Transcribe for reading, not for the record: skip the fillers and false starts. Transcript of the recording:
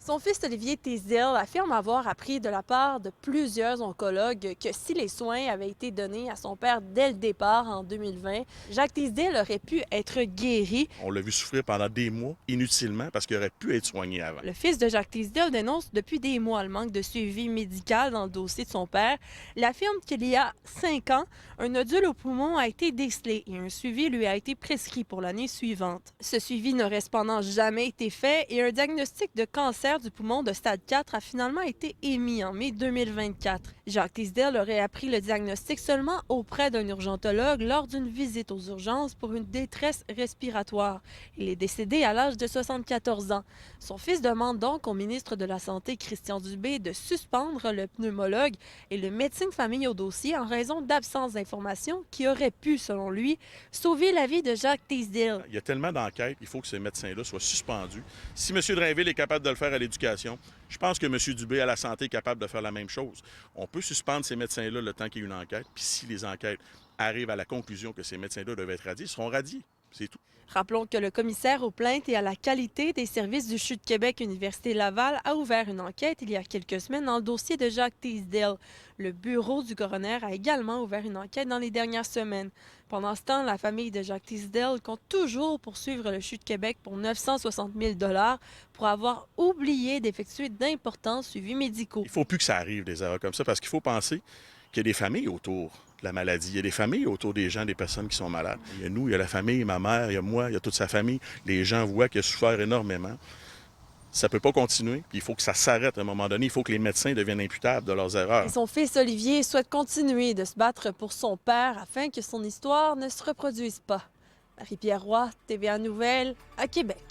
Son fils Olivier Teasdale affirme avoir appris de la part de plusieurs oncologues que si les soins avaient été donnés à son père dès le départ en 2020, Jacques Teasdale aurait pu être guéri. On l'a vu souffrir pendant des mois, inutilement, parce qu'il aurait pu être soigné avant. Le fils de Jacques Teasdale dénonce depuis des mois le manque de suivi médical dans le dossier de son père. Il affirme qu'il y a 5 ans, un nodule au poumon a été décelé et un suivi lui a été prescrit pour l'année suivante. Ce suivi n'aurait cependant jamais été fait et un diagnostic de cancer du poumon de stade 4 a finalement été émis en mai 2024. Jacques Teasdale aurait appris le diagnostic seulement auprès d'un urgentologue lors d'une visite aux urgences pour une détresse respiratoire. Il est décédé à l'âge de 74 ans. Son fils demande donc au ministre de la Santé, Christian Dubé, de suspendre le pneumologue et le médecin de famille au dossier en raison d'absence d'informations qui auraient pu, selon lui, sauver la vie de Jacques Teasdale. Il y a tellement d'enquêtes, il faut que ces médecins-là soient suspendus. Si M. Drainville est capable de le faire à l'éducation, je pense que M. Dubé à la santé est capable de faire la même chose. On peut suspendre ces médecins-là le temps qu'il y ait une enquête, puis si les enquêtes arrivent à la conclusion que ces médecins-là doivent être radiés, ils seront radiés. C'est tout. Rappelons que le commissaire aux plaintes et à la qualité des services du CHU de Québec Université Laval a ouvert une enquête il y a quelques semaines dans le dossier de Jacques Teasdale. Le bureau du coroner a également ouvert une enquête dans les dernières semaines. Pendant ce temps, la famille de Jacques Teasdale compte toujours poursuivre le CHU de Québec pour 960 000 pour avoir oublié d'effectuer d'importants suivis médicaux. Il ne faut plus que ça arrive, des erreurs comme ça, parce qu'il faut penser qu'il y a des familles autour de la maladie. Il y a des familles autour des gens, des personnes qui sont malades. Il y a nous, il y a la famille, ma mère, il y a moi, il y a toute sa famille. Les gens voient qu'il a souffert énormément. Ça ne peut pas continuer. Puis il faut que ça s'arrête à un moment donné. Il faut que les médecins deviennent imputables de leurs erreurs. Et son fils Olivier souhaite continuer de se battre pour son père afin que son histoire ne se reproduise pas. Marie-Pierre Roy, TVA Nouvelles, à Québec.